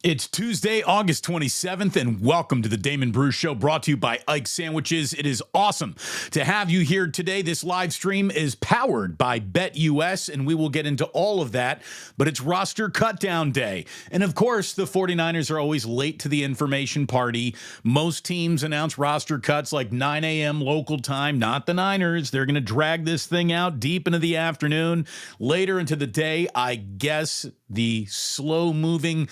It's Tuesday, August 27th, and welcome to the Damon Bruce Show, brought to you by Aiyuk Sandwiches. It is awesome to have you here today. This live stream is powered by BetUS, and we will get into all of that, but it's roster cutdown day. And of course, the 49ers are always late to the information party. Most teams announce roster cuts like 9 a.m. local time, not the Niners. They're going to drag this thing out deep into the afternoon, later into the day. I guess the slow-moving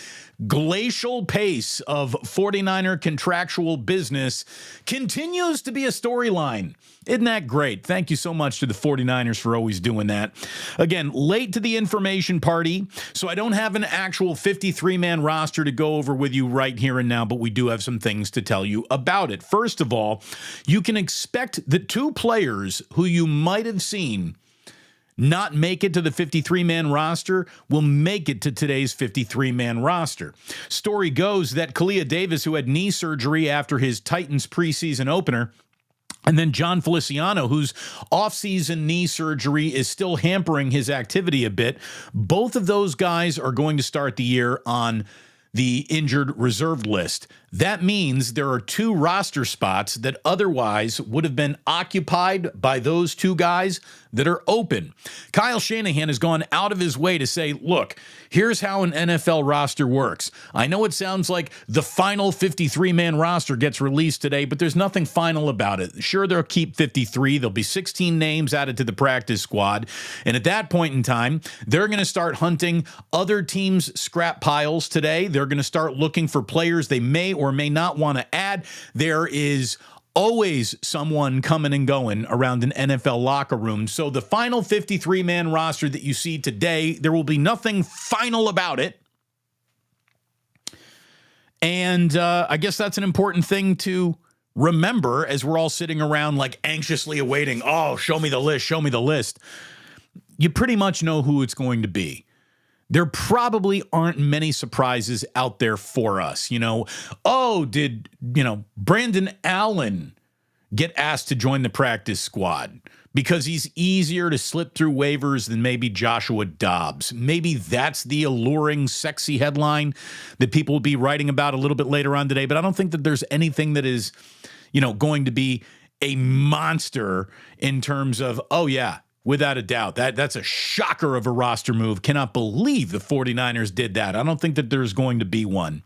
glacial pace of 49er contractual business continues to be a storyline. Isn't that great? Thank you so much to the 49ers for always doing that. Again, late to the information party, so I don't have an actual 53-man roster to go over with you right here and now, but we do have some things to tell you about it. First of all, you can expect the two players who you might have seen not make it to the 53-man roster will make it to today's 53-man roster. Story goes that Kalia Davis, who had knee surgery after his Titans preseason opener, and then John Feliciano, whose offseason knee surgery is still hampering his activity a bit, both of those guys are going to start the year on the injured reserve list. That means there are two roster spots that otherwise would have been occupied by those two guys that are open. Kyle Shanahan has gone out of his way to say, look, here's how an NFL roster works. I know it sounds like the final 53-man roster gets released today, but there's nothing final about it. Sure, they'll keep 53. There'll be 16 names added to the practice squad. And at that point in time, they're going to start hunting other teams' scrap piles today. They're going to start looking for players they may or may not want to add. There is always someone coming and going around an NFL locker room. So the final 53-man roster that you see today, there will be nothing final about it. And I guess that's an important thing to remember as we're all sitting around like anxiously awaiting, oh, show me the list, show me the list. You pretty much know who it's going to be. There probably aren't many surprises out there for us. Did Brandon Allen get asked to join the practice squad because he's easier to slip through waivers than maybe Joshua Dobbs? Maybe that's the alluring, sexy headline that people will be writing about a little bit later on today. But I don't think that there's anything that is, going to be a monster in terms of, oh, yeah, without a doubt, that's a shocker of a roster move. Cannot believe the 49ers did that. I don't think that there's going to be one.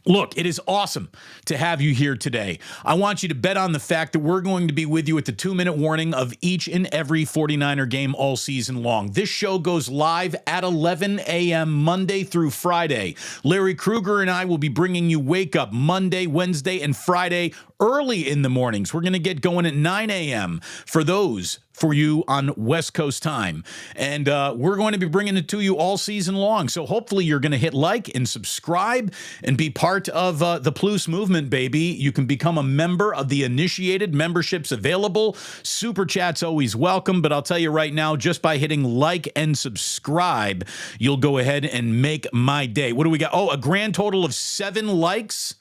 Look, it is awesome to have you here today. I want you to bet on the fact that we're going to be with you at the 2-minute warning of each and every 49er game all season long. This show goes live at 11 a.m. Monday through Friday. Larry Krueger and I will be bringing you Wake Up Monday, Wednesday, and Friday early in the mornings. We're going to get going at 9 a.m. for you on West Coast time. And we're going to be bringing it to you all season long. So hopefully you're going to hit like and subscribe and be part of the Plus movement, baby. You can become a member of the initiated. Memberships available. Super Chat's always welcome. But I'll tell you right now, just by hitting like and subscribe, you'll go ahead and make my day. What do we got? Oh, a grand total of 7 likes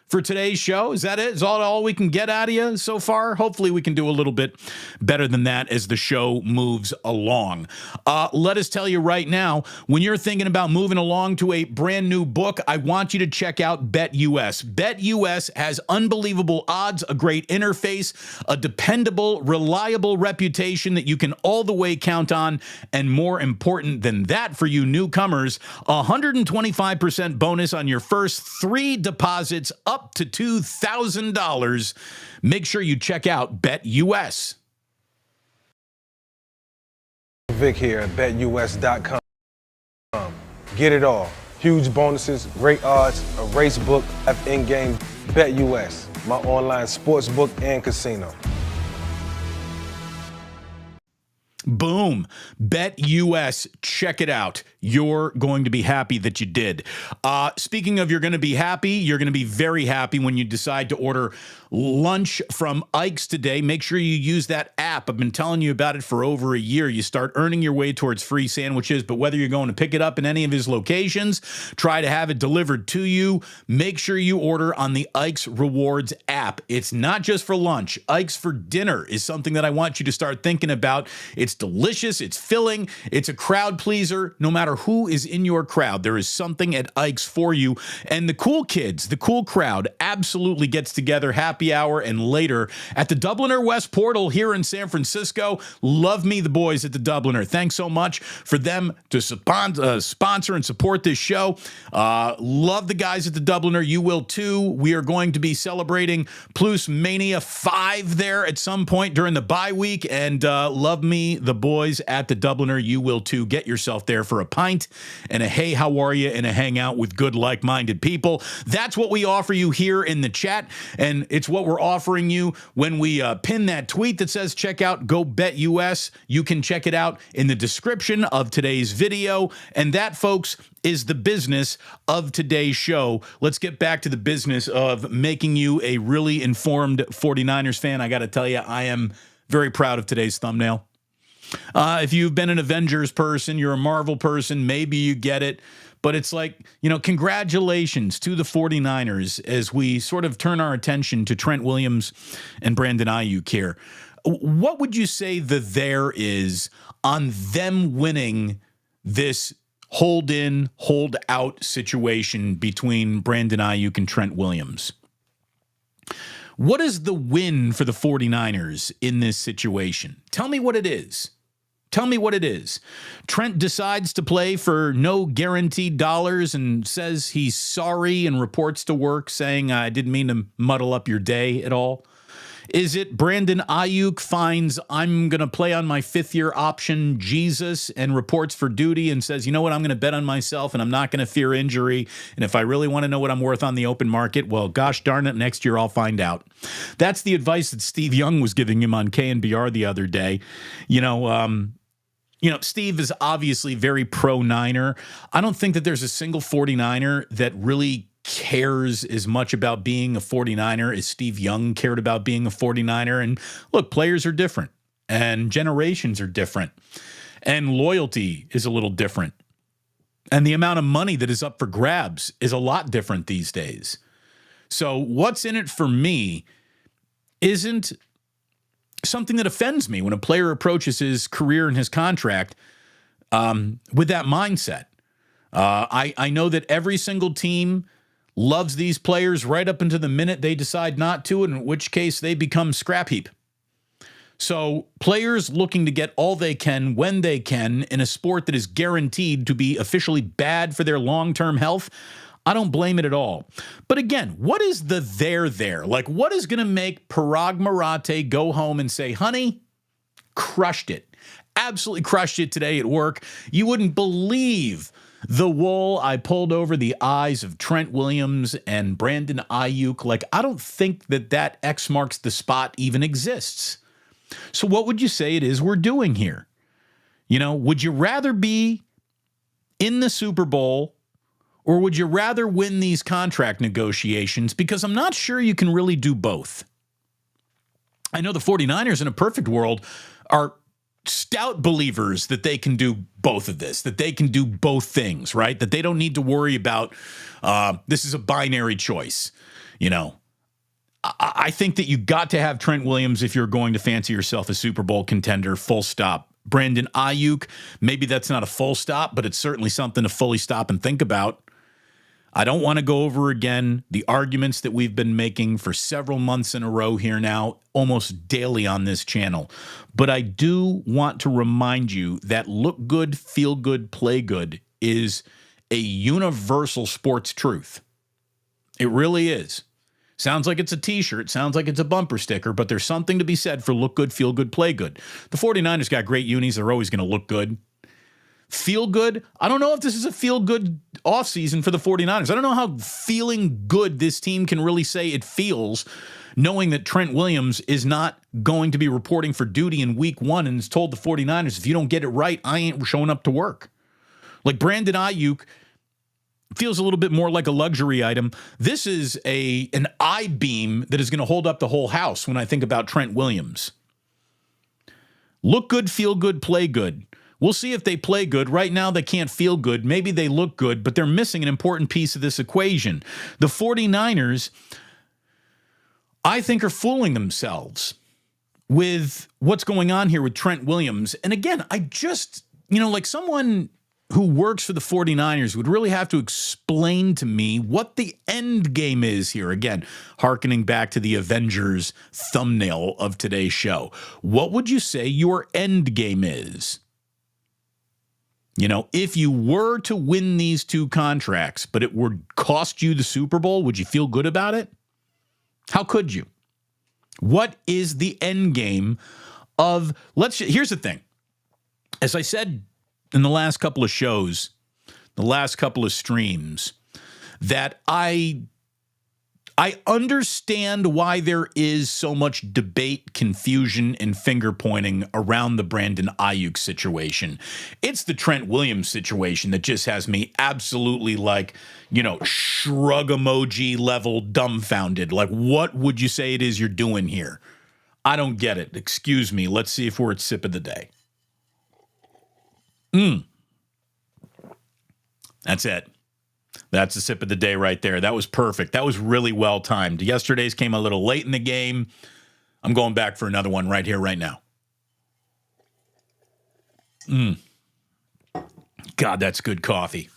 for today's show. Is that it? Is all we can get out of you so far? Hopefully we can do a little bit better than that as the show moves along. Let us tell you right now, when you're thinking about moving along to a brand new book, I want you to check out BetUS. BetUS has unbelievable odds, a great interface, a dependable, reliable reputation that you can all the way count on, and more important than that for you newcomers, 125% bonus on your first 3 deposits up to $2,000. Make sure you check out BetUS. Vic here at BetUS.com. Get it all. Huge bonuses, great odds, a race book, in-game. BetUS, my online sports book and casino. Boom. BetUS. Check it out. You're going to be happy that you did. Speaking of you're going to be happy, you're going to be very happy when you decide to order lunch from Aiyuk's today. Make sure you use that app. I've been telling you about it for over a year. You start earning your way towards free sandwiches, but whether you're going to pick it up in any of his locations, try to have it delivered to you, make sure you order on the Aiyuk's Rewards app. It's not just for lunch. Aiyuk's for dinner is something that I want you to start thinking about. It's It's delicious. It's filling. It's a crowd pleaser. No matter who is in your crowd, there is something at Ike's for you. And the cool kids, the cool crowd absolutely gets together happy hour and later at the Dubliner West Portal here in San Francisco. Love me, the boys at the Dubliner. Thanks so much for them to sponsor and support this show. Love the guys at the Dubliner. You will too. We are going to be celebrating Plus Mania 5 there at some point during the bye week. And love me, the boys at the Dubliner. You will too. Get yourself there for a pint and a hey, how are you? And a hangout with good, like-minded people. That's what we offer you here in the chat. And it's what we're offering you when we pin that tweet that says, check out Go Bet US. You can check it out in the description of today's video. And that, folks, is the business of today's show. Let's get back to the business of making you a really informed 49ers fan. I got to tell you, I am very proud of today's thumbnail. If you've been an Avengers person, you're a Marvel person, maybe you get it. But it's like, congratulations to the 49ers as we sort of turn our attention to Trent Williams and Brandon Aiyuk here. What would you say the there is on them winning this hold in, hold out situation between Brandon Aiyuk and Trent Williams? What is the win for the 49ers in this situation? Tell me what it is. Tell me what it is. Trent decides to play for no guaranteed dollars and says he's sorry and reports to work saying, I didn't mean to muddle up your day at all. Is it Brandon Aiyuk finds I'm going to play on my fifth-year option, Jesus, and reports for duty and says, you know what, I'm going to bet on myself and I'm not going to fear injury. And if I really want to know what I'm worth on the open market, well, gosh darn it, next year I'll find out. That's the advice that Steve Young was giving him on KNBR the other day. Steve is obviously very pro-Niner. I don't think that there's a single 49er that really cares as much about being a 49er as Steve Young cared about being a 49er. And look, players are different and generations are different and loyalty is a little different. And the amount of money that is up for grabs is a lot different these days. So what's in it for me isn't something that offends me when a player approaches his career and his contract with that mindset. I know that every single team loves these players right up until the minute they decide not to, in which case they become scrap heap. So players looking to get all they can when they can in a sport that is guaranteed to be officially bad for their long-term health, I don't blame it at all. But again, what is the there? Like, what is going to make Parag Marathe go home and say, honey, crushed it. Absolutely crushed it today at work. You wouldn't believe the wool I pulled over the eyes of Trent Williams and Brandon Aiyuk. Like, I don't think that X marks the spot even exists. So what would you say it is we're doing here? Would you rather be in the Super Bowl or would you rather win these contract negotiations? Because I'm not sure you can really do both. I know the 49ers in a perfect world are stout believers that they can do both of this, that they can do both things, right? That they don't need to worry about this is a binary choice. I think that you got to have Trent Williams if you're going to fancy yourself a Super Bowl contender, full stop. Brandon Aiyuk, maybe that's not a full stop, but it's certainly something to fully stop and think about. I don't want to go over again the arguments that we've been making for several months in a row here now, almost daily on this channel. But I do want to remind you that look good, feel good, play good is a universal sports truth. It really is. Sounds like it's a t-shirt, sounds like it's a bumper sticker, but there's something to be said for look good, feel good, play good. The 49ers got great unis. They're always going to look good. Feel good? I don't know if this is a feel-good offseason for the 49ers. I don't know how feeling good this team can really say it feels, knowing that Trent Williams is not going to be reporting for duty in week 1 and has told the 49ers, if you don't get it right, I ain't showing up to work. Like Brandon Aiyuk feels a little bit more like a luxury item. This is an I-beam that is going to hold up the whole house when I think about Trent Williams. Look good, feel good, play good. We'll see if they play good. Right now, they can't feel good. Maybe they look good, but they're missing an important piece of this equation. The 49ers, I think, are fooling themselves. with what's going on here with Trent Williams. And again, I just, like someone who works for the 49ers would really have to explain to me what the end game is here. Again, hearkening back to the Avengers thumbnail of today's show. What would you say your end game is? If you were to win these two contracts, but it would cost you the Super Bowl, would you feel good about it? How could you? What is the end game of, here's the thing. As I said in the last couple of shows, the last couple of streams, that I understand why there is so much debate, confusion, and finger pointing around the Brandon Aiyuk situation. It's the Trent Williams situation that just has me absolutely shrug emoji level dumbfounded. Like, what would you say it is you're doing here? I don't get it. Excuse me. Let's see if we're at sip of the day. That's it. That's the sip of the day right there. That was perfect. That was really well timed. Yesterday's came a little late in the game. I'm going back for another one right here, right now. God, that's good coffee.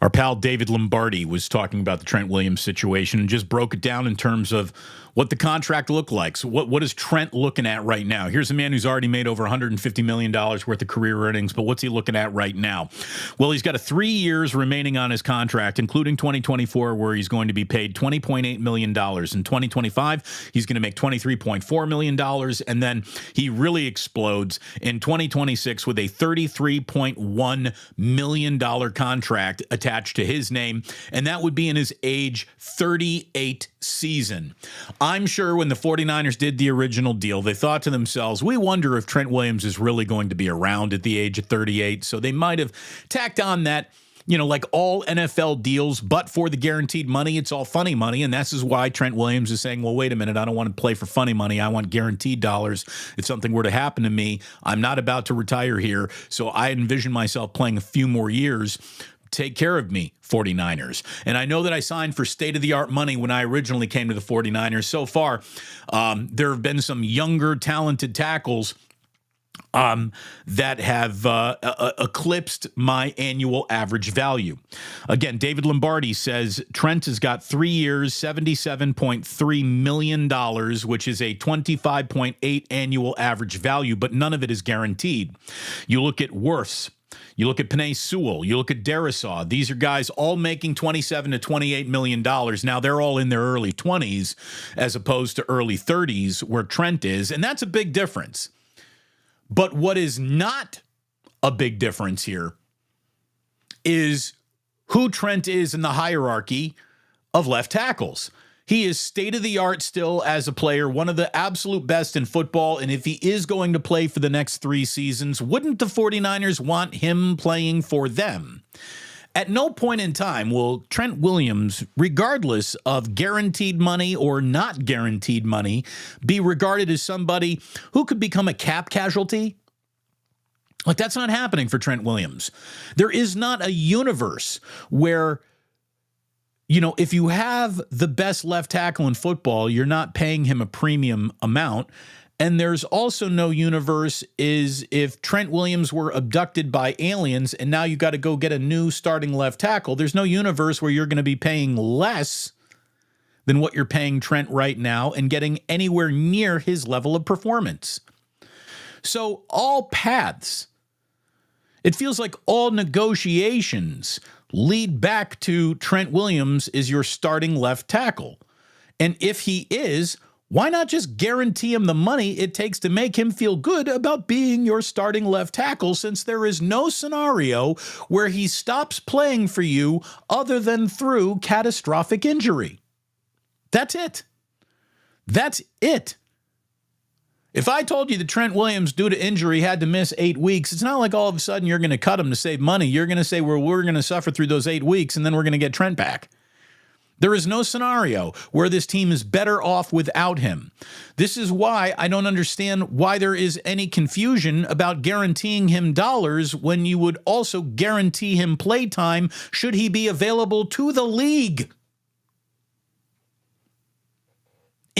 Our pal David Lombardi was talking about the Trent Williams situation and just broke it down in terms of what the contract looked like. So what is Trent looking at right now? Here's a man who's already made over $150 million worth of career earnings, but what's he looking at right now? Well, he's got 3 years remaining on his contract, including 2024, where he's going to be paid $20.8 million. In 2025, he's going to make $23.4 million, and then he really explodes in 2026 with a $33.1 million contract attached to his name, and that would be in his age 38 season. I'm sure when the 49ers did the original deal, they thought to themselves, we wonder if Trent Williams is really going to be around at the age of 38. So they might have tacked on that, like all NFL deals, but for the guaranteed money, it's all funny money. And this is why Trent Williams is saying, well, wait a minute, I don't want to play for funny money. I want guaranteed dollars. If something were to happen to me, I'm not about to retire here. So I envision myself playing a few more years. Take care of me, 49ers. And I know that I signed for state-of-the-art money when I originally came to the 49ers. So far, there have been some younger, talented tackles that have eclipsed my annual average value. Again, David Lombardi says Trent has got 3 years, $77.3 million, which is a 25.8 annual average value, but none of it is guaranteed. You look at Wirfs. You look at Penei Sewell. You look at Darisaw. These are guys all making $27 to $28 million. Now, they're all in their early 20s as opposed to early 30s where Trent is, and that's a big difference. But what is not a big difference here is who Trent is in the hierarchy of left tackles. He is state-of-the-art still as a player, one of the absolute best in football, and if he is going to play for the next 3 seasons, wouldn't the 49ers want him playing for them? At no point in time will Trent Williams, regardless of guaranteed money or not guaranteed money, be regarded as somebody who could become a cap casualty. Like, that's not happening for Trent Williams. There is not a universe where, if you have the best left tackle in football, you're not paying him a premium amount. And there's also no universe is if Trent Williams were abducted by aliens and now you got to go get a new starting left tackle. There's no universe where you're going to be paying less than what you're paying Trent right now and getting anywhere near his level of performance. So all paths, it feels like all negotiations lead back to Trent Williams is your starting left tackle. And if he is, why not just guarantee him the money it takes to make him feel good about being your starting left tackle, since there is no scenario where he stops playing for you other than through catastrophic injury. That's it. That's it. If I told you that Trent Williams, due to injury, had to miss 8 weeks, it's not like all of a sudden you're going to cut him to save money. You're going to say, well, we're going to suffer through those 8 weeks, and then we're going to get Trent back. There is no scenario where this team is better off without him. This is why I don't understand why there is any confusion about guaranteeing him dollars when you would also guarantee him play time should he be available to the league.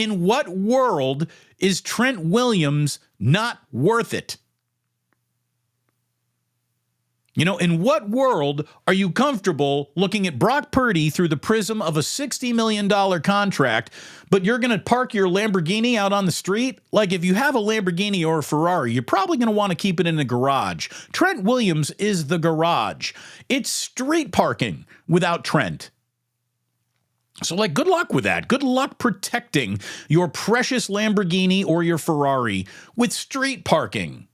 In what world is Trent Williams not worth it? You know, in what world are you comfortable looking at Brock Purdy through the prism of a $60 million contract, but you're going to park your Lamborghini out on the street? Like, if you have a Lamborghini or a Ferrari, you're probably going to want to keep it in the garage. Trent Williams is the garage. It's street parking without Trent. So, like, good luck with that. Good luck protecting your precious Lamborghini or your Ferrari with street parking.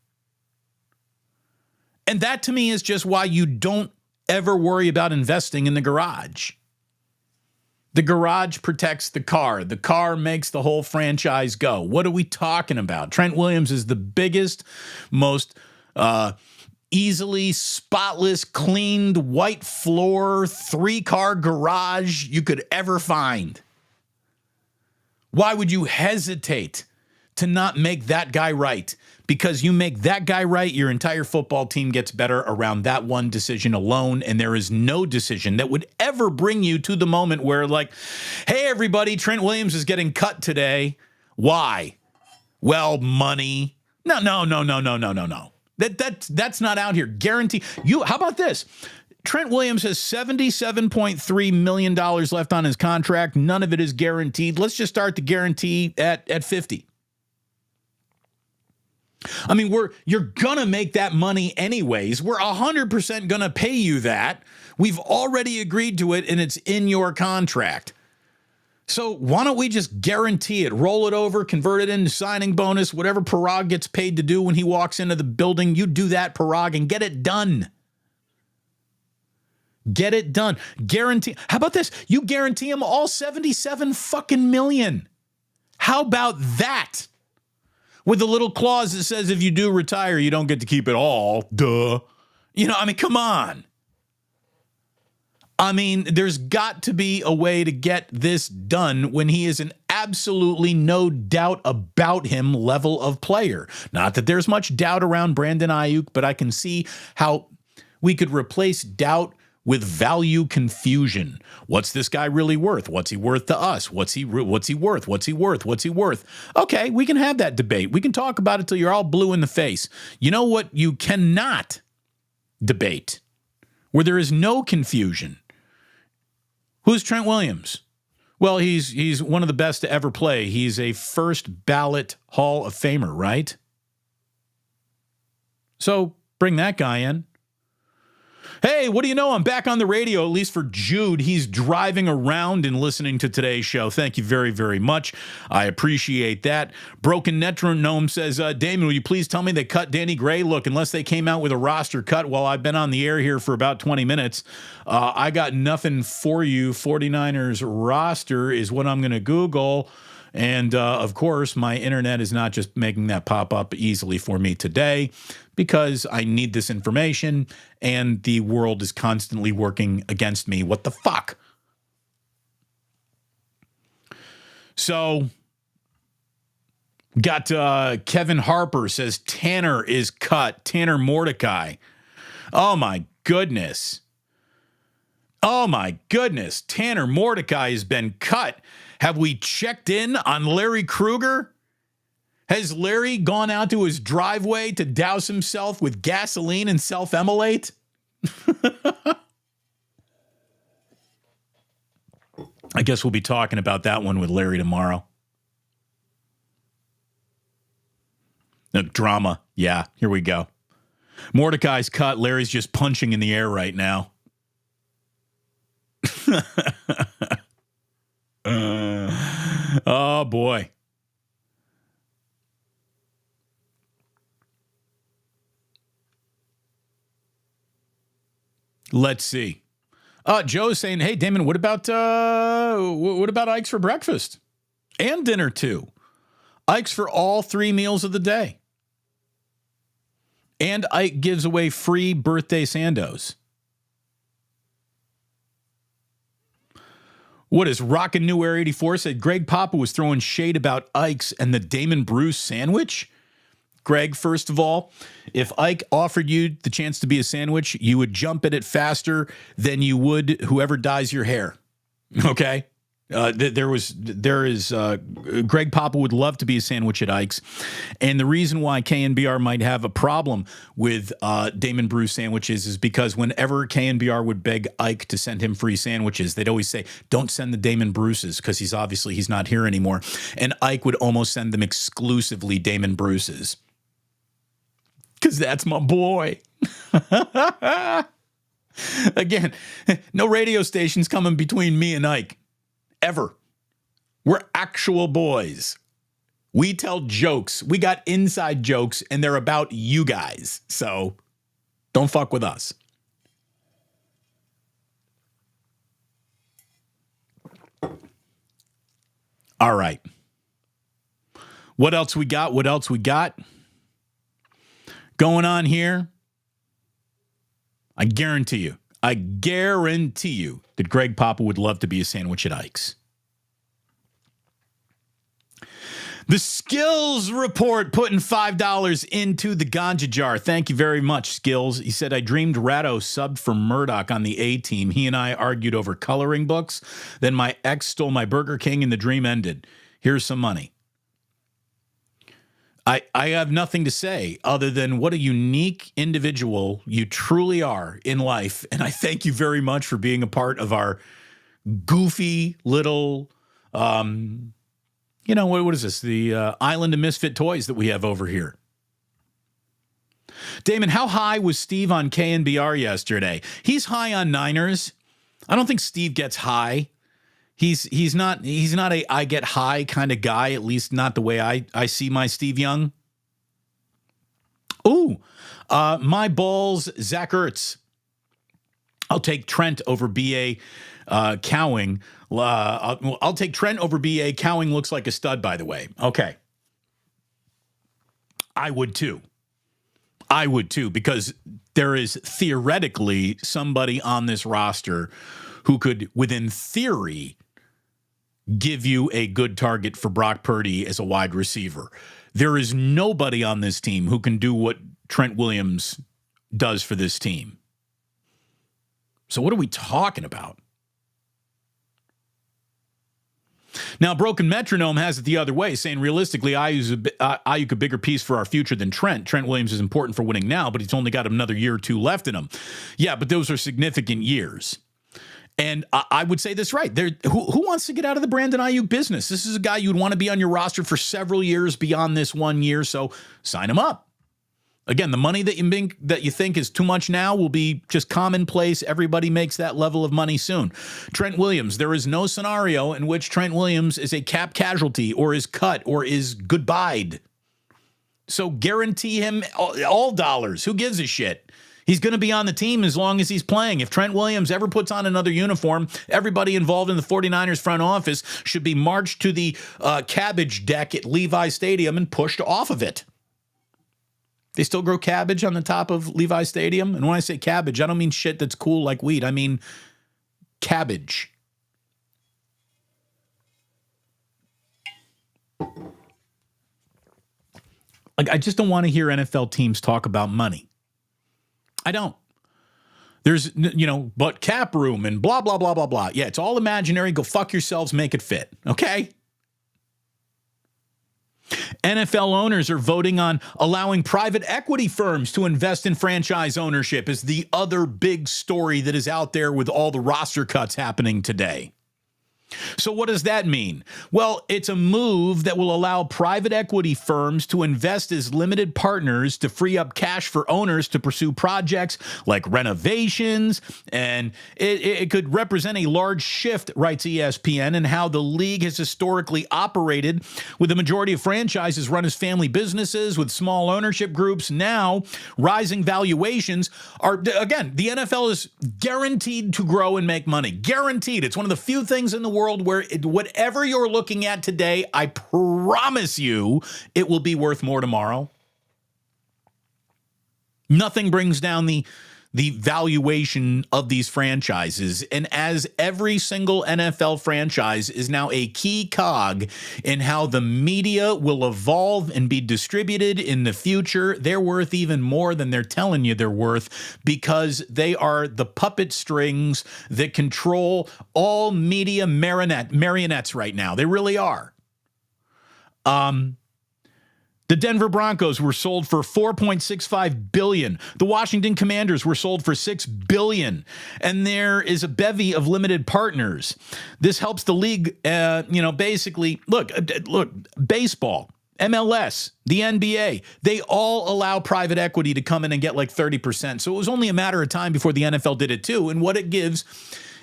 And that, to me, is just why you don't ever worry about investing in the garage. The garage protects the car. The car makes the whole franchise go. What are we talking about? Trent Williams is the biggest, most easily spotless, cleaned, white floor, 3-car garage you could ever find. Why would you hesitate to not make that guy right? Because you make that guy right, your entire football team gets better around that one decision alone, and there is no decision that would ever bring you to the moment where, like, hey, everybody, Trent Williams is getting cut today. Why? Well, money. No. That's not out here. Guarantee. How about this? Trent Williams has $77.3 million left on his contract. None of it is guaranteed. Let's just start the guarantee at 50. I mean, you're going to make that money anyways. We're 100% going to pay you that. We've already agreed to it, and it's in your contract. So why don't we just guarantee it, roll it over, convert it into signing bonus, whatever Parag gets paid to do when he walks into the building, you do that, Parag, and get it done. Get it done. Guarantee. How about this? You guarantee him all 77 fucking million. How about that? With a little clause that says if you do retire, you don't get to keep it all. Duh. You know, I mean, come on. I mean, there's got to be a way to get this done when he is an absolutely no doubt about him level of player. Not that there's much doubt around Brandon Aiyuk, but I can see how we could replace doubt with value confusion. What's this guy really worth? What's he worth to us? What's he worth? What's he worth? Okay, we can have that debate. We can talk about it till you're all blue in the face. You know what you cannot debate? Where there is no confusion. Who's Trent Williams? Well, he's one of the best to ever play. He's a first ballot Hall of Famer, right? So bring that guy in. Hey, what do you know? I'm back on the radio, at least for Jude. He's driving around and listening to today's show. Thank you very, very much. I appreciate that. Broken Metronome says, Damon, will you please tell me they cut Danny Gray? Look, unless they came out with a roster cut while I've been on the air here for about 20 minutes, I got nothing for you. 49ers roster is what I'm going to Google. And, of course, my internet is not just making that pop up easily for me today because I need this information and the world is constantly working against me. What the fuck? So, got Kevin Harper says Tanner is cut. Tanner Mordecai. Oh, my goodness. Tanner Mordecai has been cut. Have we checked in on Larry Krueger? Has Larry gone out to his driveway to douse himself with gasoline and self-immolate? I guess we'll be talking about that one with Larry tomorrow. Drama. Yeah, here we go. Mordecai's cut. Larry's just punching in the air right now. Oh, boy. Let's see. Joe's saying, hey, Damon, what about Ike's for breakfast and dinner, too? Ike's for all 3 meals of the day. And Ike gives away free birthday sandos. What is Rockin' New Air 84 said Greg Papa was throwing shade about Ike's and the Damon Bruce sandwich? Greg, first of all, if Ike offered you the chance to be a sandwich, you would jump at it faster than you would whoever dyes your hair. Okay? There is Greg Papa would love to be a sandwich at Ike's, and the reason why KNBR might have a problem with Damon Bruce sandwiches is because whenever KNBR would beg Ike to send him free sandwiches, they'd always say, "Don't send the Damon Bruces," because he's not here anymore, and Ike would almost send them exclusively Damon Bruces because that's my boy. Again, no radio stations coming between me and Ike. Ever. We're actual boys. We tell jokes. We got inside jokes, and they're about you guys. So don't fuck with us. All right. What else we got? Going on here? I guarantee you that Greg Papa would love to be a sandwich at Ike's. The Skills Report putting $5 into the ganja jar. Thank you very much, Skills. He said, I dreamed Ratto subbed for Murdoch on the A-team. He and I argued over coloring books. Then my ex stole my Burger King and the dream ended. Here's some money. I have nothing to say other than what a unique individual you truly are in life. And I thank you very much for being a part of our goofy little, what is this? The island of misfit toys that we have over here. Damon, how high was Steve on KNBR yesterday? He's high on Niners. I don't think Steve gets high. He's not a I get high kind of guy, at least not the way I see my Steve Young. Ooh, my balls, Zach Ertz. I'll take Trent over B.A. Cowing. I'll take Trent over B.A. Cowing looks like a stud, by the way. Okay. I would too, because there is theoretically somebody on this roster who could, within theory, give you a good target for Brock Purdy as a wide receiver. There is nobody on this team who can do what Trent Williams does for this team. So what are we talking about? Now, Broken Metronome has it the other way, saying realistically, Aiyuk a bigger piece for our future than Trent. Trent Williams is important for winning now, but he's only got another year or two left in him. Yeah, but those are significant years. And I would say this right. Who wants to get out of the Brandon Aiyuk business? This is a guy you'd want to be on your roster for several years beyond this 1 year, so sign him up. Again, the money that you think is too much now will be just commonplace. Everybody makes that level of money soon. Trent Williams, there is no scenario in which Trent Williams is a cap casualty or is cut or is goodbyed. So guarantee him all dollars. Who gives a shit? He's going to be on the team as long as he's playing. If Trent Williams ever puts on another uniform, everybody involved in the 49ers front office should be marched to the cabbage deck at Levi Stadium and pushed off of it. They still grow cabbage on the top of Levi Stadium. And when I say cabbage, I don't mean shit that's cool like weed. I mean cabbage. Like, I just don't want to hear NFL teams talk about money. I don't. There's, but cap room and blah, blah, blah, blah, blah. Yeah, it's all imaginary. Go fuck yourselves. Make it fit. Okay? NFL owners are voting on allowing private equity firms to invest in franchise ownership is the other big story that is out there with all the roster cuts happening today. So what does that mean? Well, it's a move that will allow private equity firms to invest as limited partners to free up cash for owners to pursue projects like renovations. And it could represent a large shift, writes ESPN, in how the league has historically operated, with the majority of franchises run as family businesses with small ownership groups. Now, rising valuations are, again, the NFL is guaranteed to grow and make money. Guaranteed. It's one of the few things in the world where whatever you're looking at today, I promise you it will be worth more tomorrow. Nothing brings down the the valuation of these franchises. And as every single NFL franchise is now a key cog in how the media will evolve and be distributed in the future, they're worth even more than they're telling you they're worth, because they are the puppet strings that control all media marionettes right now. They really are. The Denver Broncos were sold for $4.65 billion. The Washington Commanders were sold for $6 billion. And there is a bevy of limited partners. This helps the league, basically, look, baseball, MLS, the NBA, they all allow private equity to come in and get like 30%. So it was only a matter of time before the NFL did it too. And what it gives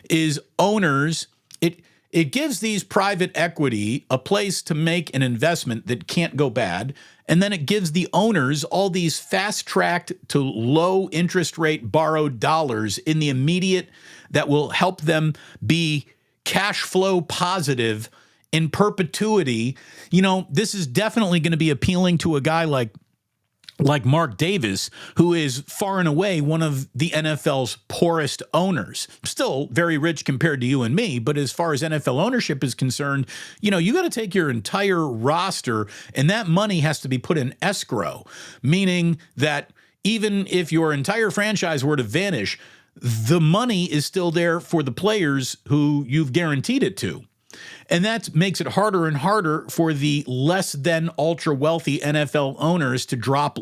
is owners, it gives these private equity a place to make an investment that can't go bad. And then it gives the owners all these fast-tracked to low interest rate borrowed dollars in the immediate that will help them be cash flow positive in perpetuity. This is definitely going to be appealing to a guy like Mark Davis, who is far and away one of the NFL's poorest owners. Still very rich compared to you and me, but as far as NFL ownership is concerned, you got to take your entire roster, and that money has to be put in escrow, meaning that even if your entire franchise were to vanish, the money is still there for the players who you've guaranteed it to. And that makes it harder and harder for the less than ultra wealthy NFL owners to drop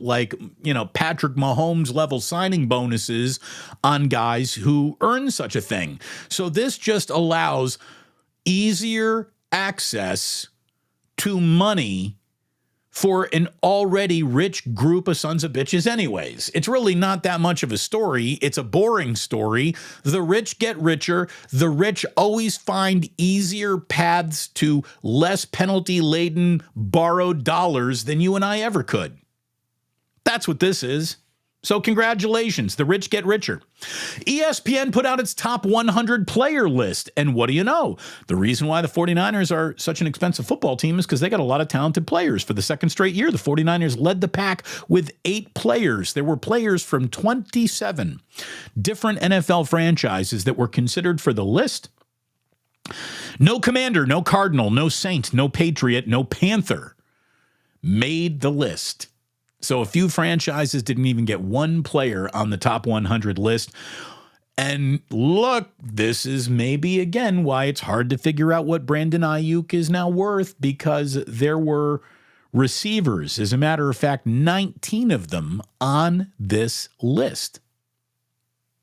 Patrick Mahomes level signing bonuses on guys who earn such a thing. So this just allows easier access to money for an already rich group of sons of bitches anyways. It's really not that much of a story. It's a boring story. The rich get richer. The rich always find easier paths to less penalty-laden borrowed dollars than you and I ever could. That's what this is. So congratulations, the rich get richer. ESPN put out its top 100 player list. And what do you know? The reason why the 49ers are such an expensive football team is because they got a lot of talented players. For the second straight year, the 49ers led the pack with 8 players. There were players from 27 different NFL franchises that were considered for the list. No Commander, no Cardinal, no Saint, no Patriot, no Panther made the list. So a few franchises didn't even get one player on the top 100 list. And look, this is maybe, again, why it's hard to figure out what Brandon Aiyuk is now worth, because there were receivers, as a matter of fact, 19 of them on this list.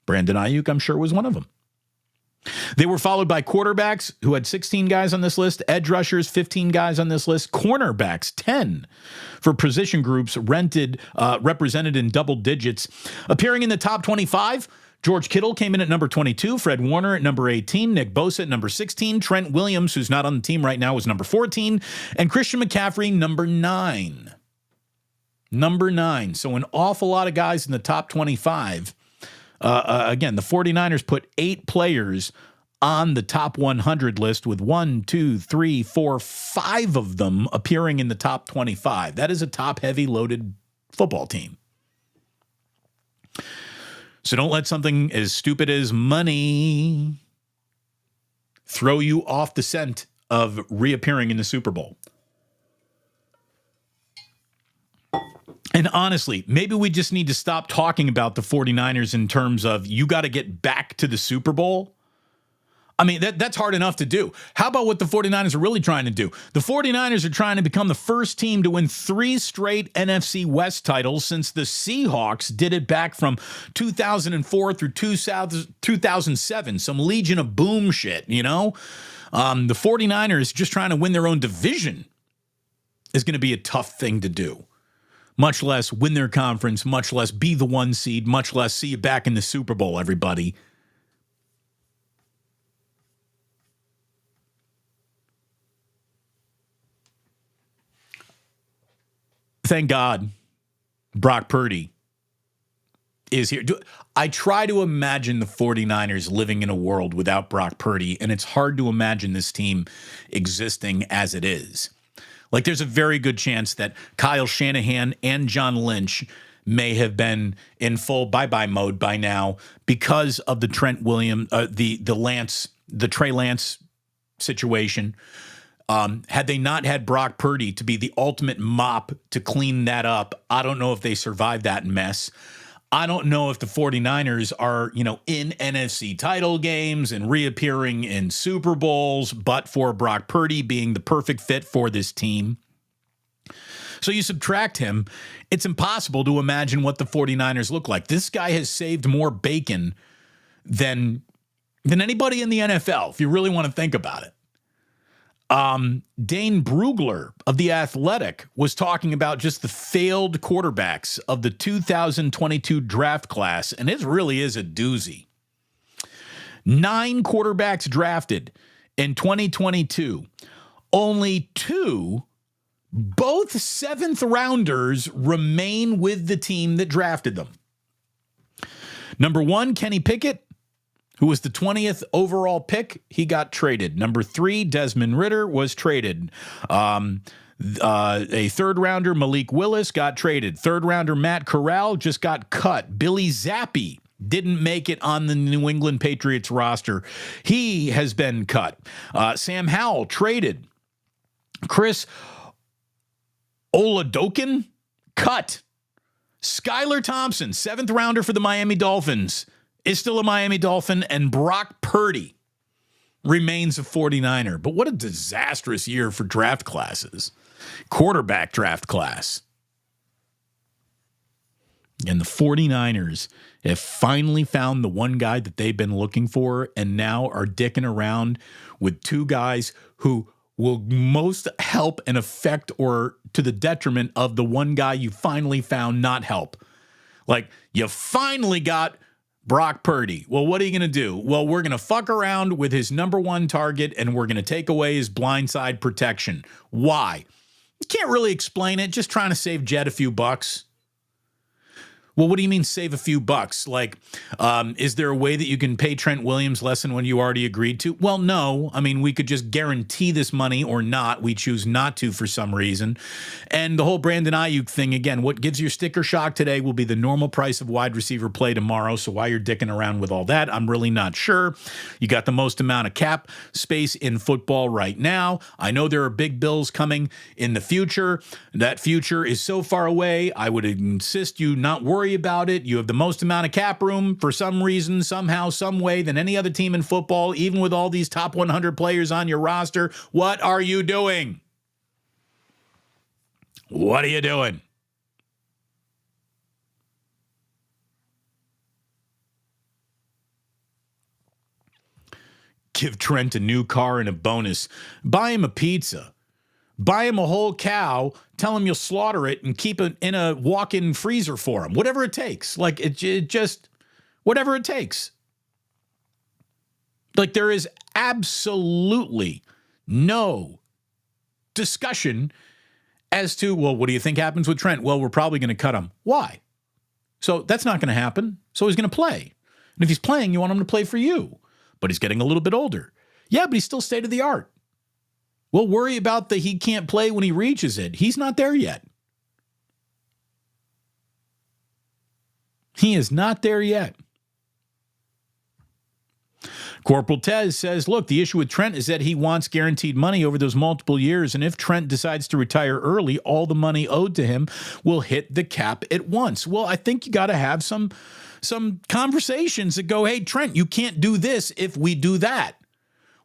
Brandon Aiyuk, I'm sure, was one of them. They were followed by quarterbacks, who had 16 guys on this list, edge rushers, 15 guys on this list, cornerbacks, 10 for position groups represented in double digits. Appearing in the top 25, George Kittle came in at number 22, Fred Warner at number 18, Nick Bosa at number 16, Trent Williams, who's not on the team right now, was number 14, and Christian McCaffrey, number 9. Number 9. So an awful lot of guys in the top 25. Again, the 49ers put 8 players on the top 100 list, with 1, 2, 3, 4, 5 of them appearing in the top 25. That is a top-heavy loaded football team. So don't let something as stupid as money throw you off the scent of reappearing in the Super Bowl. And honestly, maybe we just need to stop talking about the 49ers in terms of you got to get back to the Super Bowl. I mean, that's hard enough to do. How about what the 49ers are really trying to do? The 49ers are trying to become the first team to win 3 straight NFC West titles since the Seahawks did it back from 2004 through 2007. Some Legion of Boom shit, The 49ers just trying to win their own division is going to be a tough thing to do. Much less win their conference, much less be the 1 seed, much less see you back in the Super Bowl, everybody. Thank God Brock Purdy is here. I try to imagine the 49ers living in a world without Brock Purdy, and it's hard to imagine this team existing as it is. Like, there's a very good chance that Kyle Shanahan and John Lynch may have been in full bye-bye mode by now because of the Trent Williams, the Trey Lance situation. Had they not had Brock Purdy to be the ultimate mop to clean that up, I don't know if they survived that mess. I don't know if the 49ers are, in NFC title games and reappearing in Super Bowls, but for Brock Purdy being the perfect fit for this team. So you subtract him, it's impossible to imagine what the 49ers look like. This guy has saved more bacon than anybody in the NFL, if you really want to think about it. Dane Brugler of The Athletic was talking about just the failed quarterbacks of the 2022 draft class, and it really is a doozy. 9 quarterbacks drafted in 2022. Only 2, both 7th rounders, remain with the team that drafted them. Number 1, Kenny Pickett, who was the 20th overall pick. He got traded. Number 3, Desmond Ridder was traded. A third-rounder, Malik Willis, got traded. Third-rounder, Matt Corral, just got cut. Billy Zappi didn't make it on the New England Patriots roster. He has been cut. Sam Howell, traded. Chris Oladokin, cut. Skylar Thompson, 7th-rounder for the Miami Dolphins, is still a Miami Dolphin, and Brock Purdy remains a 49er. But what a disastrous year for draft classes. Quarterback draft class. And the 49ers have finally found the one guy that they've been looking for and now are dicking around with 2 guys who will most help and affect or to the detriment of the one guy you finally found not help. Like, you finally got Brock Purdy. Well, what are you going to do? Well, we're going to fuck around with his number 1 target, and we're going to take away his blindside protection. Why? You can't really explain it. Just trying to save Jed a few bucks. Well, what do you mean save a few bucks? Like, is there a way that you can pay Trent Williams less than what you already agreed to? Well, no. I mean, we could just guarantee this money or not. We choose not to for some reason. And the whole Brandon Aiyuk thing, again, what gives you sticker shock today will be the normal price of wide receiver play tomorrow. So why you're dicking around with all that, I'm really not sure. You got the most amount of cap space in football right now. I know there are big bills coming in the future. That future is so far away. I would insist you not worry about it. You have the most amount of cap room for some reason, somehow, some way than any other team in football, even with all these top 100 players on your roster. What are you doing? What are you doing? Give Trent a new car and a bonus. Buy him a pizza. Buy him a whole cow, tell him you'll slaughter it and keep it in a walk-in freezer for him. Whatever it takes. Like, it just, whatever it takes. Like, there is absolutely no discussion as to, well, what do you think happens with Trent? Well, we're probably going to cut him. Why? So that's not going to happen. So he's going to play. And if he's playing, you want him to play for you. But he's getting a little bit older. Yeah, but he's still state of the art. We'll worry about that he can't play when he reaches it. He's not there yet. He is not there yet. Corporal Tez says, look, the issue with Trent is that he wants guaranteed money over those multiple years, and if Trent decides to retire early, all the money owed to him will hit the cap at once. Well, I think you got to have some conversations that go, hey, Trent, you can't do this if we do that.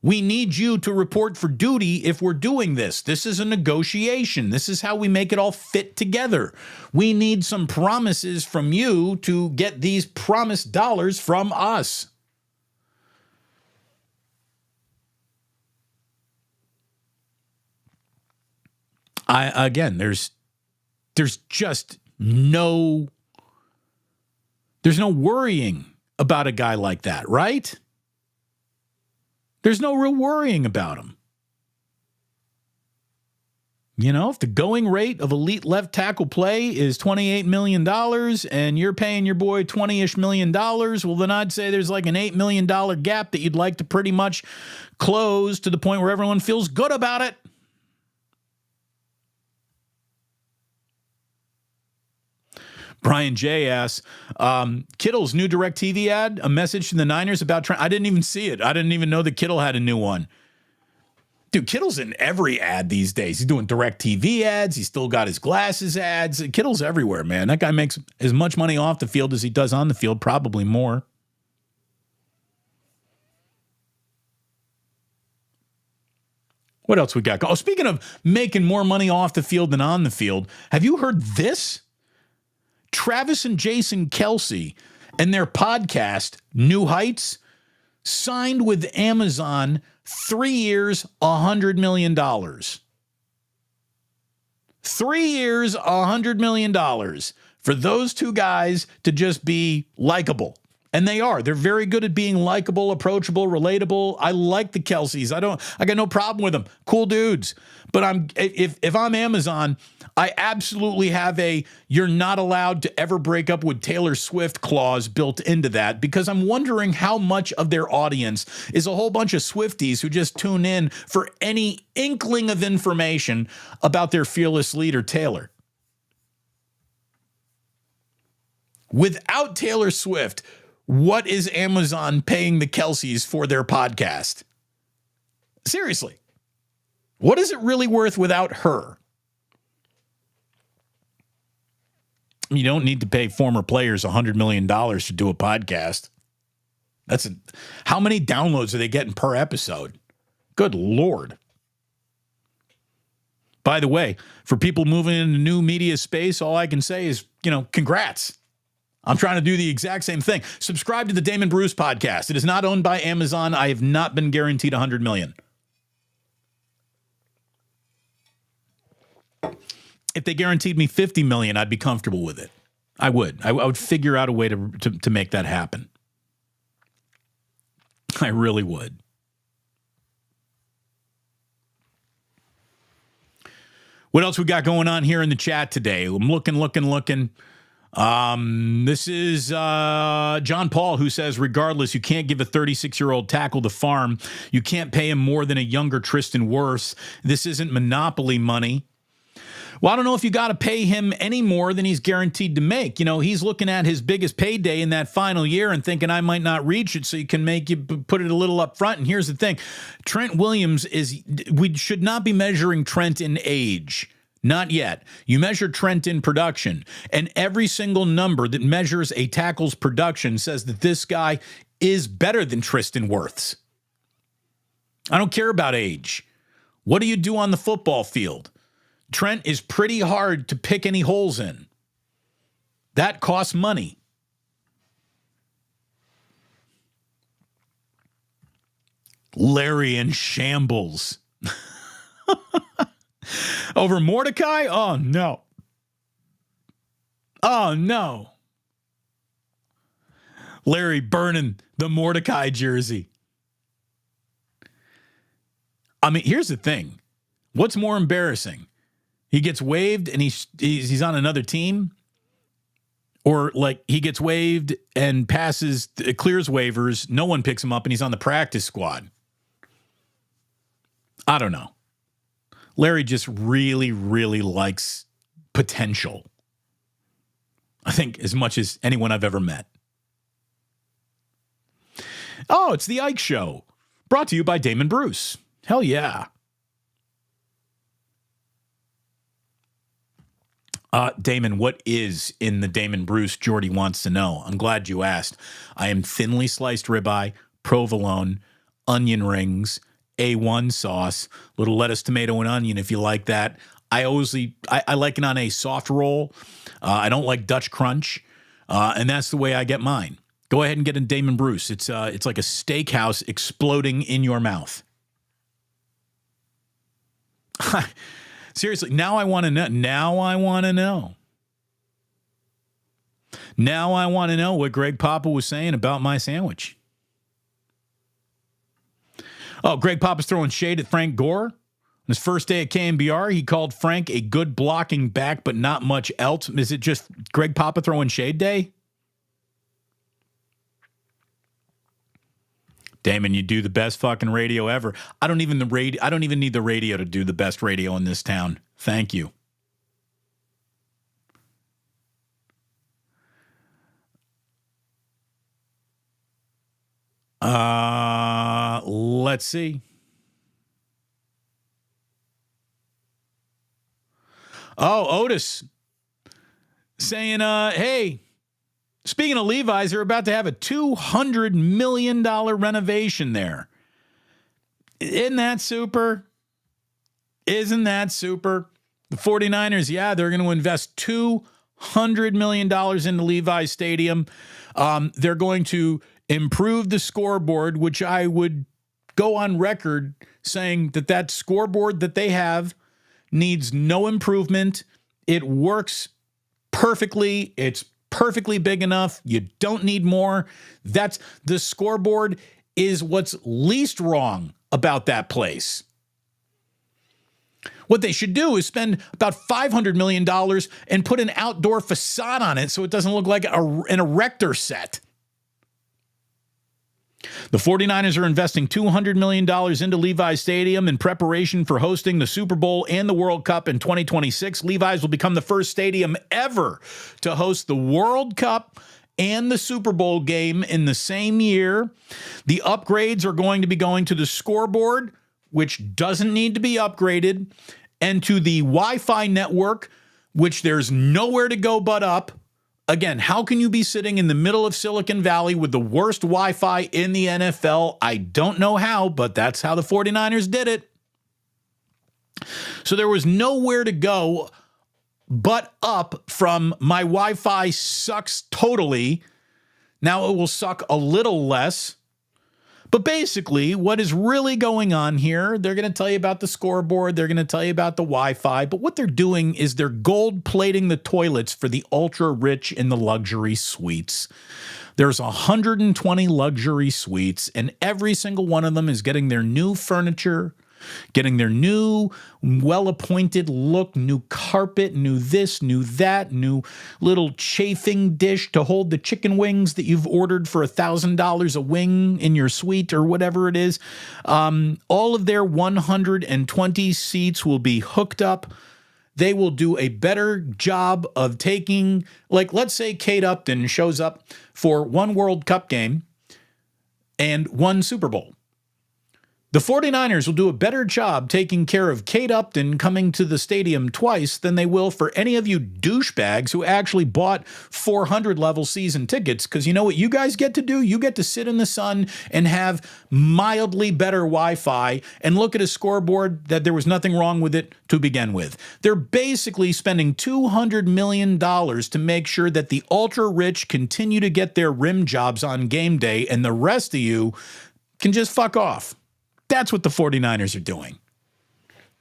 We need you to report for duty if we're doing this. This is a negotiation. This is how we make it all fit together. We need some promises from you to get these promised dollars from us. Again, there's just no worrying about a guy like that, right? There's no real worrying about him. You know, if the going rate of elite left tackle play is $28 million and you're paying your boy $20-ish million, well, then I'd say there's like an $8 million gap that you'd like to pretty much close to the point where everyone feels good about it. Brian J. asks, Kittle's new DirecTV ad, a message to the Niners about Trent. I didn't even see it. I didn't even know that Kittle had a new one. Dude, Kittle's in every ad these days. He's doing DirecTV ads. He's still got his glasses ads. Kittle's everywhere, man. That guy makes as much money off the field as he does on the field, probably more. What else we got? Oh, speaking of making more money off the field than on the field, have you heard this? Travis and Jason Kelce and their podcast, New Heights, signed with Amazon 3 years, $100 million. 3 years, $100 million for those two guys to just be likable. And they are. They're very good at being likable, approachable, relatable. I like the Kelces. I got no problem with them. Cool dudes. But if I'm Amazon, I absolutely have you're not allowed to ever break up with Taylor Swift clause built into that, because I'm wondering how much of their audience is a whole bunch of Swifties who just tune in for any inkling of information about their fearless leader, Taylor. Without Taylor Swift, what is Amazon paying the Kelces for their podcast? Seriously. What is it really worth without her? You don't need to pay former players $100 million to do a podcast. How many downloads are they getting per episode? Good Lord. By the way, for people moving into new media space, all I can say is, congrats. I'm trying to do the exact same thing. Subscribe to the Damon Bruce podcast. It is not owned by Amazon. I have not been guaranteed $100 million. If they guaranteed me $50 million, I'd be comfortable with it. I would. I would figure out a way to make that happen. I really would. What else we got going on here in the chat today? I'm looking. This is John Paul, who says, regardless, you can't give a 36-year-old tackle the farm. You can't pay him more than a younger Tristan Wirfs. This isn't monopoly money. Well, I don't know if you got to pay him any more than he's guaranteed to make. He's looking at his biggest payday in that final year and thinking I might not reach it, so you can put it a little up front. And here's the thing. Trent Williams we should not be measuring Trent in age. Not yet. You measure Trent in production, and every single number that measures a tackle's production says that this guy is better than Tristan Wirfs. I don't care about age. What do you do on the football field? Trent is pretty hard to pick any holes in. That costs money. Larry in shambles. Over Mordecai? Oh, no. Oh, no. Larry burning the Mordecai jersey. I mean, here's the thing. What's more embarrassing? He gets waived and he's on another team? Or he gets waived and clears waivers, no one picks him up, and he's on the practice squad. I don't know. Larry just really, really likes potential. I think as much as anyone I've ever met. Oh, it's the Aiyuk Show. Brought to you by Damon Bruce. Hell yeah. Damon, what is in the Damon Bruce? Jordy wants to know. I'm glad you asked. I am thinly sliced ribeye, provolone, onion rings, A1 sauce, little lettuce, tomato, and onion if you like that. I like it on a soft roll. I don't like Dutch Crunch, and that's the way I get mine. Go ahead and get a Damon Bruce. It's like a steakhouse exploding in your mouth. Seriously, now I want to know. Now I want to know what Greg Papa was saying about my sandwich. Oh, Greg Papa's throwing shade at Frank Gore. On his first day at KNBR, he called Frank a good blocking back, but not much else. Is it just Greg Papa throwing shade day? Damon, you do the best fucking radio ever. I don't even need the radio to do the best radio in this town. Thank you. Let's see. Oh, Otis saying, hey, speaking of Levi's, they're about to have a $200 million renovation there. Isn't that super? Isn't that super? The 49ers, yeah, they're going to invest $200 million into Levi Stadium. They're going to improve the scoreboard, which I would go on record saying that scoreboard that they have needs no improvement. It works perfectly. It's perfectly big enough. You don't need more. That's the scoreboard is what's least wrong about that place. What they should do is spend about $500 million and put an outdoor facade on it so it doesn't look like an erector set. The 49ers are investing $200 million into Levi Stadium in preparation for hosting the Super Bowl and the World Cup in 2026. Levi's will become the first stadium ever to host the World Cup and the Super Bowl game in the same year. The upgrades are going to be going to the scoreboard, which doesn't need to be upgraded, and to the Wi-Fi network, which there's nowhere to go but up. Again, how can you be sitting in the middle of Silicon Valley with the worst Wi-Fi in the NFL? I don't know how, but that's how the 49ers did it. So there was nowhere to go but up from my Wi-Fi sucks totally. Now it will suck a little less. But basically, what is really going on here, they're going to tell you about the scoreboard, they're going to tell you about the Wi-Fi, but what they're doing is they're gold plating the toilets for the ultra rich in the luxury suites. There's 120 luxury suites, and every single one of them is getting their new furniture, getting their new well-appointed look, new carpet, new this, new that, new little chafing dish to hold the chicken wings that you've ordered for $1,000 a wing in your suite or whatever it is. All of their 120 seats will be hooked up. They will do a better job of taking, like, let's say Kate Upton shows up for one World Cup game and one Super Bowl. The 49ers will do a better job taking care of Kate Upton coming to the stadium twice than they will for any of you douchebags who actually bought 400 level season tickets. Because you know what you guys get to do? You get to sit in the sun and have mildly better Wi-Fi and look at a scoreboard that there was nothing wrong with it to begin with. They're basically spending $200 million to make sure that the ultra rich continue to get their rim jobs on game day and the rest of you can just fuck off. That's what the 49ers are doing.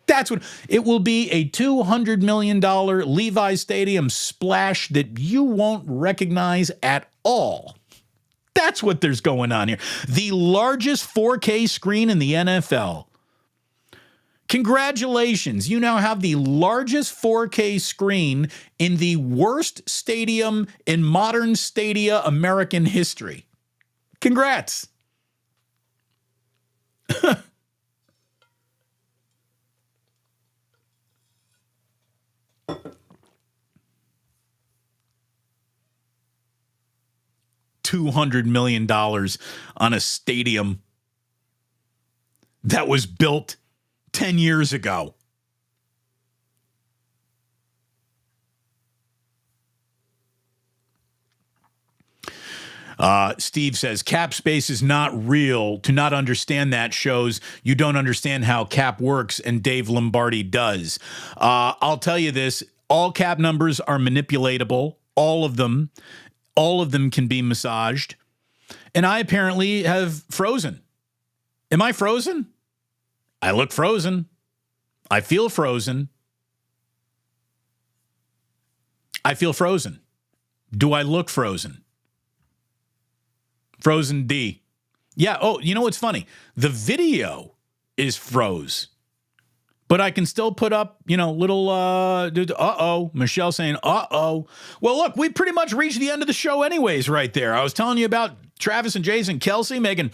That's what it will be, a $200 million Levi Stadium splash that you won't recognize at all. That's what there's going on here. The largest 4K screen in the NFL. Congratulations. You now have the largest 4K screen in the worst stadium in modern stadia American history. Congrats. $200 million on a stadium that was built 10 years ago. Steve says, cap space is not real. To not understand that shows you don't understand how cap works, and Dave Lombardi does. I'll tell you this. All cap numbers are manipulatable. All of them. All of them can be massaged. And I apparently have frozen. Am I frozen? I look frozen. I feel frozen. I feel frozen. Do I look frozen? Frozen D. Yeah. Oh, you know what's funny? The video is froze. But I can still put up, little, Michelle saying, uh-oh. Well, look, we pretty much reached the end of the show anyways right there. I was telling you about Travis and Jason Kelce making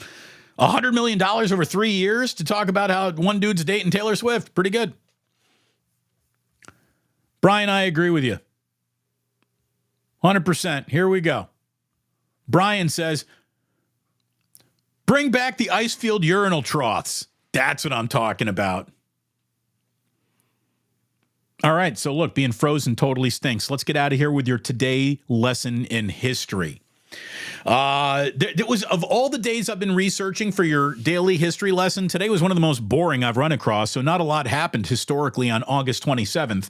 $100 million over 3 years to talk about how one dude's dating Taylor Swift. Pretty good. Brian, I agree with you. 100%. Here we go. Brian says, Bring back the ice-field urinal troughs. That's what I'm talking about. All right, so look, being frozen totally stinks. Let's get out of here with your today lesson in history. There was, of all the days I've been researching for your daily history lesson, today was one of the most boring I've run across, so not a lot happened historically on August 27th.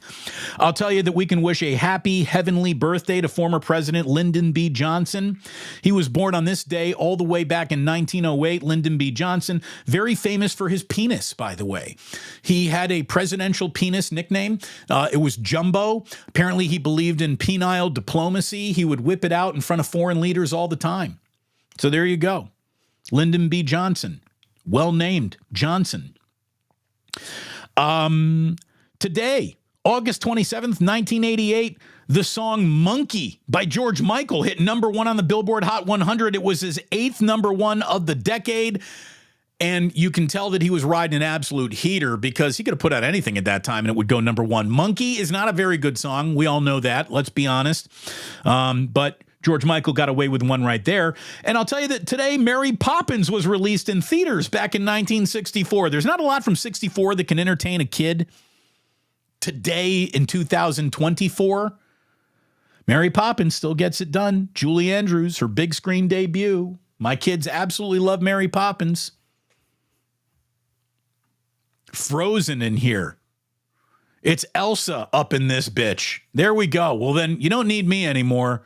I'll tell you that we can wish a happy heavenly birthday to former President Lyndon B. Johnson. He was born on this day all the way back in 1908. Lyndon B. Johnson, very famous for his penis, by the way. He had a presidential penis nickname. It was Jumbo. Apparently, he believed in penile diplomacy. He would whip it out in front of foreign leaders all the time. So there you go. Lyndon B. Johnson. Well named Johnson. Today, August 27th, 1988, the song Monkey by George Michael hit #1 on the Billboard Hot 100. It was his 8th #1 of the decade. And you can tell that he was riding an absolute heater because he could have put out anything at that time and it would go #1. Monkey is not a very good song. We all know that. Let's be honest. But George Michael got away with one right there. And I'll tell you that today, Mary Poppins was released in theaters back in 1964. There's not a lot from 64 that can entertain a kid. Today in 2024, Mary Poppins still gets it done. Julie Andrews, her big screen debut. My kids absolutely love Mary Poppins. Frozen in here. It's Elsa up in this bitch. There we go. Well, then you don't need me anymore.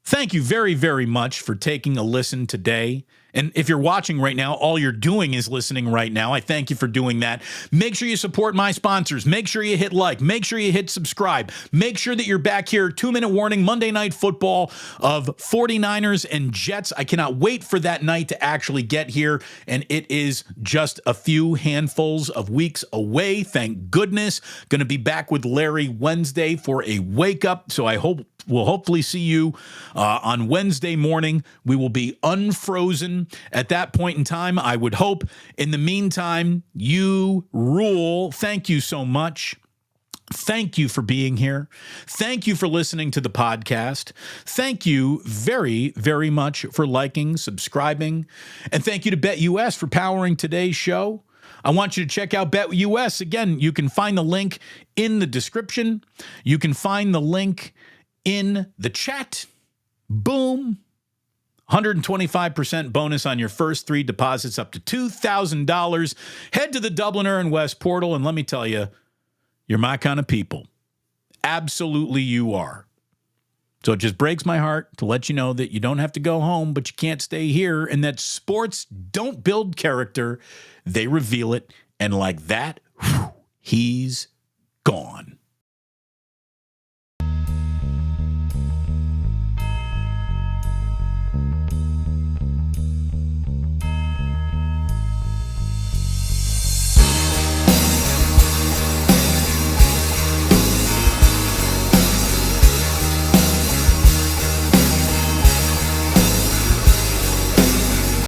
Thank you very, very much for taking a listen today. And if you're watching right now, all you're doing is listening right now. I thank you for doing that. Make sure you support my sponsors. Make sure you hit like. Make sure you hit subscribe. Make sure that you're back here. 2-minute warning, Monday Night Football of 49ers and Jets. I cannot wait for that night to actually get here. And it is just a few handfuls of weeks away. Thank goodness. Going to be back with Larry Wednesday for a wake up. So I hope we'll hopefully see you on Wednesday morning. We will be unfrozen at that point in time, I would hope. In the meantime, you rule. Thank you so much. Thank you for being here. Thank you for listening to the podcast. Thank you very, very much for liking, subscribing. And thank you to BetUS for powering today's show. I want you to check out BetUS. Again, you can find the link in the description. You can find the link in the chat. Boom. 125% bonus on your first 3 deposits up to $2,000. Head to the Dubliner and West portal, and let me tell you, you're my kind of people. Absolutely you are. So it just breaks my heart to let you know that you don't have to go home, but you can't stay here, and that sports don't build character. They reveal it, and like that, he's gone.